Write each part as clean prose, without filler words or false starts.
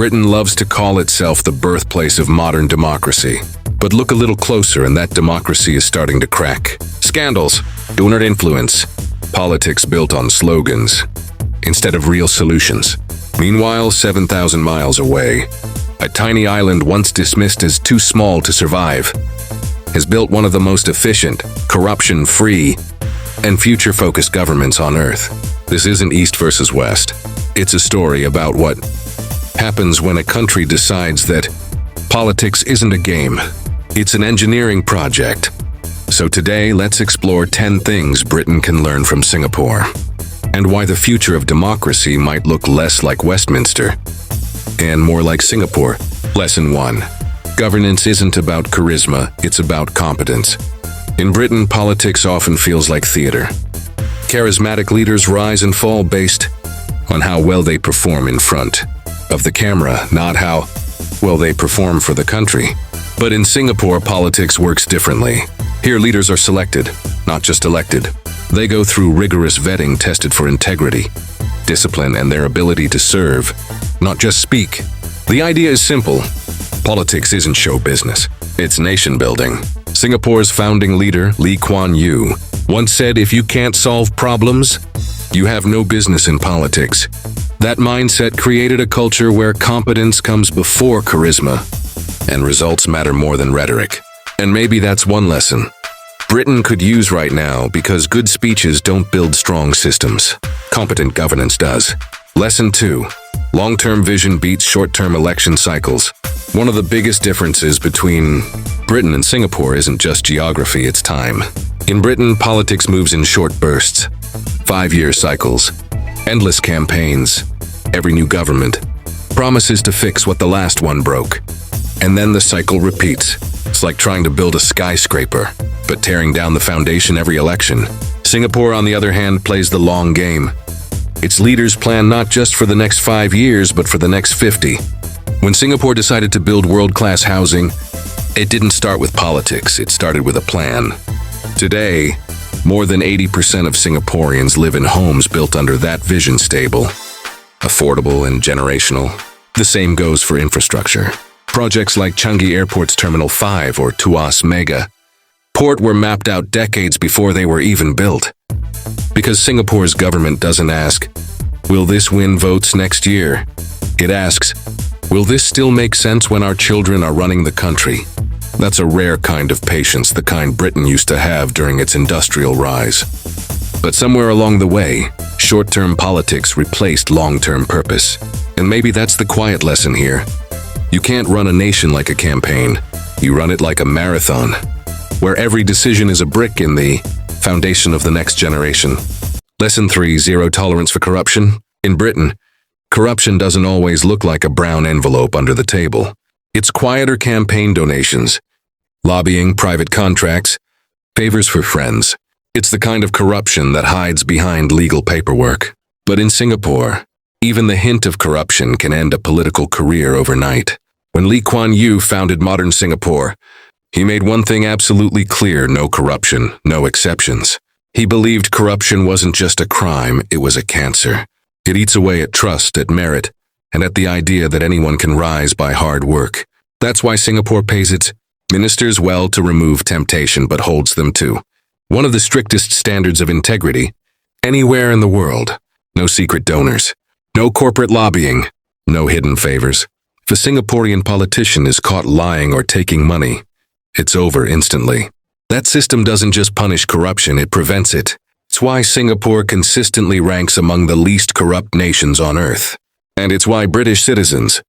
Britain loves to call itself the birthplace of modern democracy. But look a little closer and that democracy is starting to crack. Scandals, donor influence, politics built on slogans instead of real solutions. Meanwhile, 7,000 miles away, a tiny island once dismissed as too small to survive has built one of the most efficient, corruption-free, and future-focused governments on Earth. This isn't East versus West. It's a story about what happens when a country decides that politics isn't a game. It's an engineering project. So today, let's explore 10 things Britain can learn from Singapore, and why the future of democracy might look less like Westminster and more like Singapore. Lesson 1. Governance isn't about charisma, it's about competence. In Britain, politics often feels like theater. Charismatic leaders rise and fall based on how well they perform in front of the camera, not how well they perform for the country. But in Singapore, politics works differently. Here, leaders are selected, not just elected. They go through rigorous vetting tested for integrity, discipline, and their ability to serve, not just speak. The idea is simple. Politics isn't show business, it's nation building. Singapore's founding leader, Lee Kuan Yew, once said, "If you can't solve problems, you have no business in politics." That mindset created a culture where competence comes before charisma, and results matter more than rhetoric. And maybe that's one lesson Britain could use right now, because good speeches don't build strong systems. Competent governance does. Lesson 2. Long-term vision beats short-term election cycles. One of the biggest differences between Britain and Singapore isn't just geography, it's time. In Britain, politics moves in short bursts, 5-year cycles, endless campaigns. Every new government promises to fix what the last one broke, and then the cycle repeats. It's like trying to build a skyscraper, but tearing down the foundation every election. Singapore, on the other hand, plays the long game. Its leaders plan not just for the next 5 years, but for the next 50. When Singapore decided to build world-class housing, it didn't start with politics, it started with a plan. Today, more than 80% of Singaporeans live in homes built under that vision: stable, affordable, and generational. The same goes for infrastructure. Projects like Changi Airport's Terminal 5 or Tuas Mega Port were mapped out decades before they were even built. Because Singapore's government doesn't ask, "Will this win votes next year?" It asks, "Will this still make sense when our children are running the country?" That's a rare kind of patience, the kind Britain used to have during its industrial rise. But somewhere along the way, short-term politics replaced long-term purpose. And maybe that's the quiet lesson here. You can't run a nation like a campaign. You run it like a marathon, where every decision is a brick in the foundation of the next generation. Lesson 3. Zero tolerance for corruption. In Britain, corruption doesn't always look like a brown envelope under the table. It's quieter campaign donations, lobbying, private contracts, favors for friends. It's the kind of corruption that hides behind legal paperwork. But in Singapore, even the hint of corruption can end a political career overnight. When Lee Kuan Yew founded modern Singapore, he made one thing absolutely clear: no corruption, no exceptions. He believed corruption wasn't just a crime, it was a cancer. It eats away at trust, at merit, and at the idea that anyone can rise by hard work. That's why Singapore pays its ministers well to remove temptation, but holds them to one of the strictest standards of integrity anywhere in the world. No secret donors, no corporate lobbying, no hidden favors. If a Singaporean politician is caught lying or taking money, it's over instantly. That system doesn't just punish corruption, it prevents it. It's why Singapore consistently ranks among the least corrupt nations on Earth. And it's why British citizens,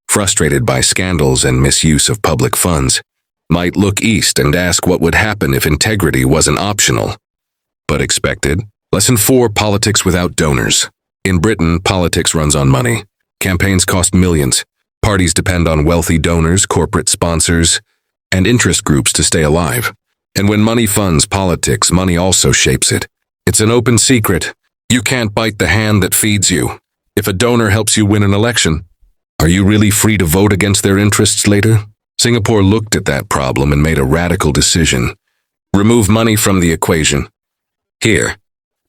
frustrated by scandals and misuse of public funds, might look east and ask what would happen if integrity wasn't optional, but expected. Lesson 4. Politics without donors. In Britain, politics runs on money. Campaigns cost millions. Parties depend on wealthy donors, corporate sponsors, and interest groups to stay alive. And when money funds politics, money also shapes it. It's an open secret. You can't bite the hand that feeds you. If a donor helps you win an election, are you really free to vote against their interests later? Singapore looked at that problem and made a radical decision. Remove money from the equation. Here,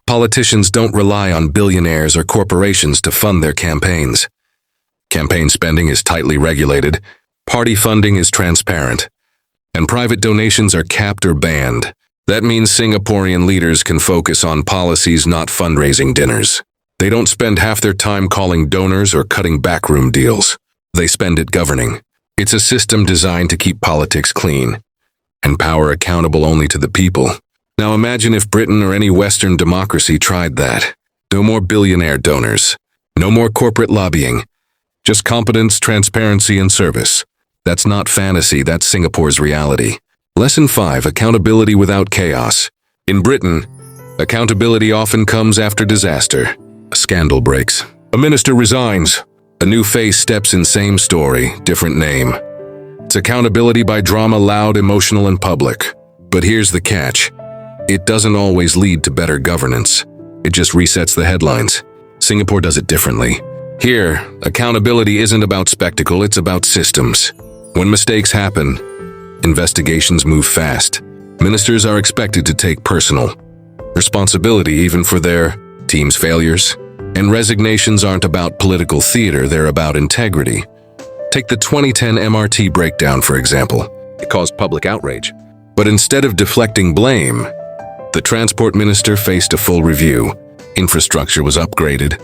politicians don't rely on billionaires or corporations to fund their campaigns. Campaign spending is tightly regulated, party funding is transparent, and private donations are capped or banned. That means Singaporean leaders can focus on policies, not fundraising dinners. They don't spend half their time calling donors or cutting backroom deals. They spend it governing. It's a system designed to keep politics clean and power accountable only to the people. Now imagine if Britain or any Western democracy tried that. No more billionaire donors. No more corporate lobbying. Just competence, transparency, and service. That's not fantasy, that's Singapore's reality. Lesson 5. Accountability without chaos. In Britain, accountability often comes after disaster. A scandal breaks. A minister resigns. A new face steps in, same story, different name. It's accountability by drama, loud, emotional, and public. But here's the catch. It doesn't always lead to better governance. It just resets the headlines. Singapore does it differently. Here, accountability isn't about spectacle, it's about systems. When mistakes happen, investigations move fast. Ministers are expected to take personal responsibility even for their team's failures. And resignations aren't about political theater, they're about integrity. Take the 2010 MRT breakdown, for example. It caused public outrage. But instead of deflecting blame, the transport minister faced a full review. Infrastructure was upgraded,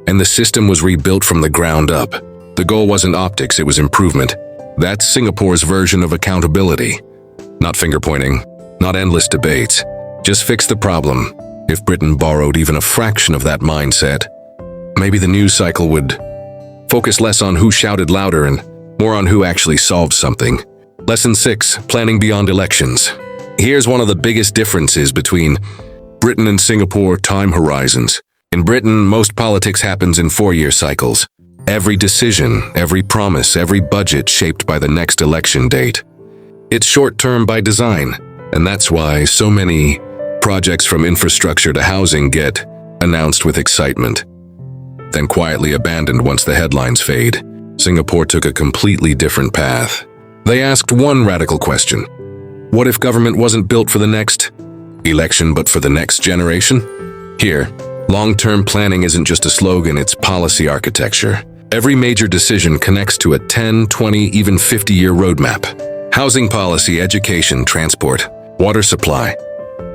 and the system was rebuilt from the ground up. The goal wasn't optics, it was improvement. That's Singapore's version of accountability. Not finger-pointing, not endless debates. Just fix the problem. If Britain borrowed even a fraction of that mindset, maybe the news cycle would focus less on who shouted louder and more on who actually solved something. Lesson 6. Planning beyond elections. Here's one of the biggest differences between Britain and Singapore: time horizons. In Britain, most politics happens in 4-year cycles. Every decision, every promise, every budget shaped by the next election date. It's short-term by design, and that's why so many projects from infrastructure to housing get announced with excitement, then quietly abandoned once the headlines fade. Singapore took a completely different path. They asked one radical question. What if government wasn't built for the next election, but for the next generation? Here, long-term planning isn't just a slogan, it's policy architecture. Every major decision connects to a 10, 20, even 50-year roadmap. Housing policy, education, transport, water supply.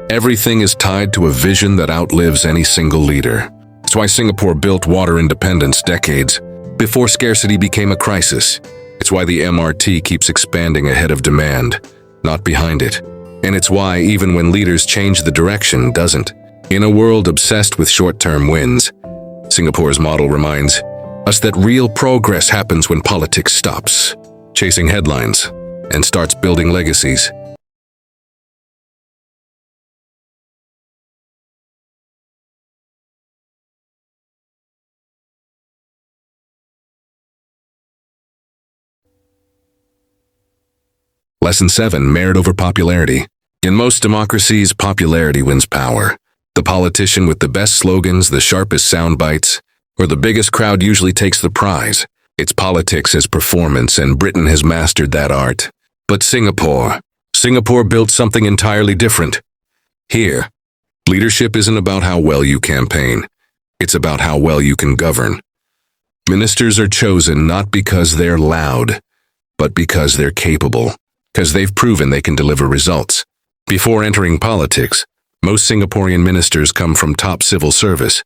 Everything is tied to a vision that outlives any single leader. That's why Singapore built water independence decades before scarcity became a crisis. It's why the MRT keeps expanding ahead of demand, not behind it. And it's why, even when leaders change the direction, doesn't. In a world obsessed with short-term wins, Singapore's model reminds us that real progress happens when politics stops chasing headlines and starts building legacies. Lesson 7. Merit over popularity. In most democracies, popularity wins power. The politician with the best slogans, the sharpest sound bites, or the biggest crowd usually takes the prize. It's politics as performance, and Britain has mastered that art. But Singapore built something entirely different. Here, leadership isn't about how well you campaign. It's about how well you can govern. Ministers are chosen not because they're loud, but because they're capable. Because they've proven they can deliver results. Before entering politics, most Singaporean ministers come from top civil service,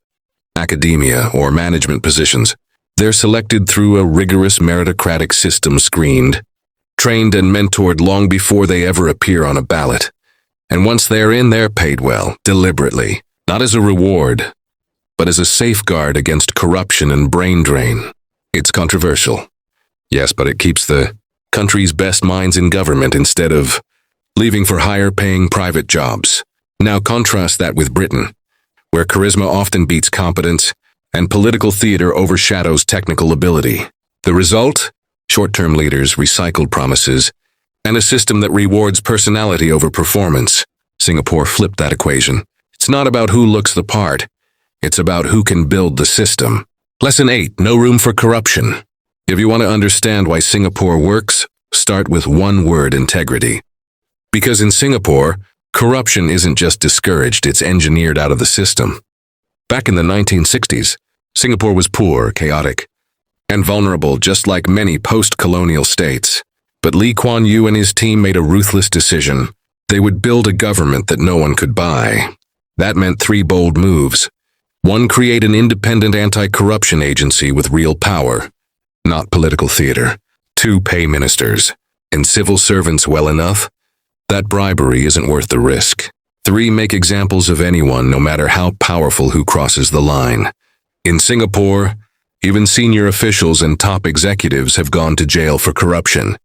academia, or management positions. They're selected through a rigorous meritocratic system, screened, trained, and mentored long before they ever appear on a ballot. And once they're in, they're paid well, deliberately, not as a reward, but as a safeguard against corruption and brain drain. It's controversial. Yes, but it keeps the country's best minds in government instead of leaving for higher-paying private jobs. Now contrast that with Britain, where charisma often beats competence and political theater overshadows technical ability. The result? Short-term leaders, recycled promises, and a system that rewards personality over performance. Singapore flipped that equation. It's not about who looks the part. It's about who can build the system. Lesson 8. No room for corruption. If you want to understand why Singapore works, start with one word: integrity. Because in Singapore, corruption isn't just discouraged, it's engineered out of the system. Back in the 1960s, Singapore was poor, chaotic, and vulnerable just like many post-colonial states. But Lee Kuan Yew and his team made a ruthless decision. They would build a government that no one could buy. That meant 3 bold moves. 1, create an independent anti-corruption agency with real power, not political theater. 2, pay ministers and civil servants well enough that bribery isn't worth the risk. 3, make examples of anyone, no matter how powerful, who crosses the line. In Singapore, even senior officials and top executives have gone to jail for corruption.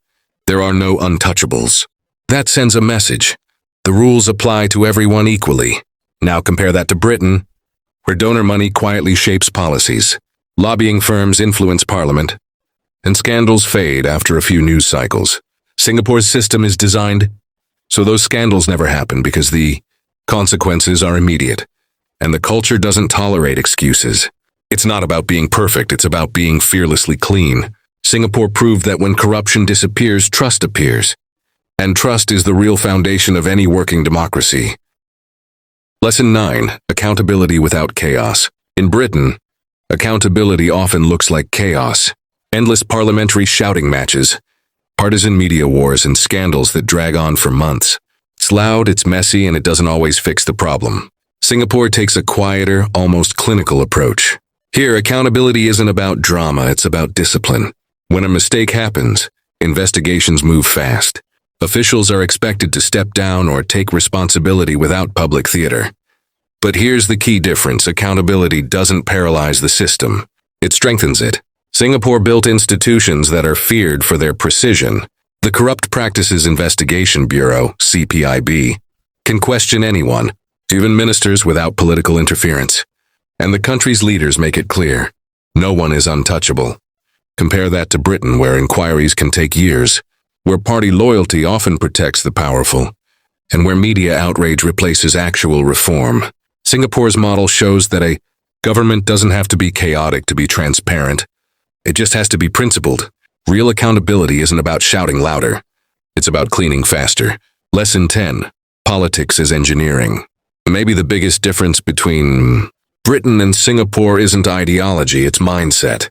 There are no untouchables. That sends a message. The rules apply to everyone equally. Now compare that to Britain, where donor money quietly shapes policies, lobbying firms influence parliament, and scandals fade after a few news cycles. Singapore's system is designed so those scandals never happen because the consequences are immediate, and the culture doesn't tolerate excuses. It's not about being perfect, it's about being fearlessly clean. Singapore proved that when corruption disappears, trust appears. And trust is the real foundation of any working democracy. Lesson 9. Accountability without chaos. In Britain, accountability often looks like chaos. Endless parliamentary shouting matches, partisan media wars, and scandals that drag on for months. It's loud, it's messy, and it doesn't always fix the problem. Singapore takes a quieter, almost clinical approach. Here, accountability isn't about drama, it's about discipline. When a mistake happens, investigations move fast. Officials are expected to step down or take responsibility without public theater. But here's the key difference: accountability doesn't paralyze the system, it strengthens it. Singapore built institutions that are feared for their precision. The Corrupt Practices Investigation Bureau, CPIB, can question anyone, even ministers, without political interference. And the country's leaders make it clear, no one is untouchable. Compare that to Britain, where inquiries can take years, where party loyalty often protects the powerful, and where media outrage replaces actual reform. Singapore's model shows that a government doesn't have to be chaotic to be transparent. It just has to be principled. Real accountability isn't about shouting louder. It's about cleaning faster. Lesson 10. Politics is engineering. Maybe the biggest difference between Britain and Singapore isn't ideology, it's mindset.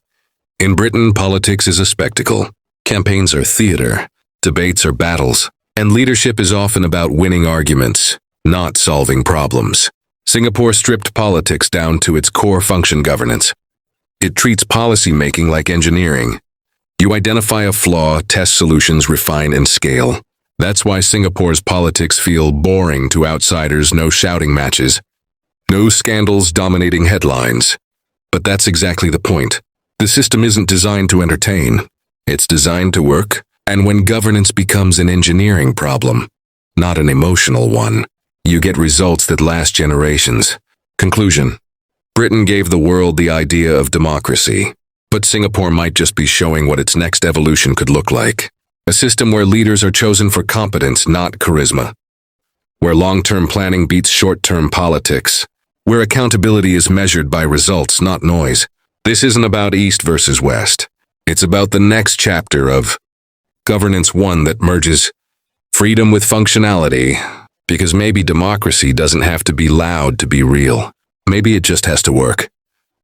In Britain, politics is a spectacle. Campaigns are theater, debates are battles, and leadership is often about winning arguments, not solving problems. Singapore stripped politics down to its core function: governance. It treats policy-making like engineering. You identify a flaw, test solutions, refine, and scale. That's why Singapore's politics feel boring to outsiders. No shouting matches, no scandals dominating headlines. But that's exactly the point. The system isn't designed to entertain. It's designed to work. And when governance becomes an engineering problem, not an emotional one, you get results that last generations. Conclusion. Britain gave the world the idea of democracy, but Singapore might just be showing what its next evolution could look like. A system where leaders are chosen for competence, not charisma. Where long-term planning beats short-term politics. Where accountability is measured by results, not noise. This isn't about East versus West. It's about the next chapter of governance, one that merges freedom with functionality. Because maybe democracy doesn't have to be loud to be real. Maybe it just has to work.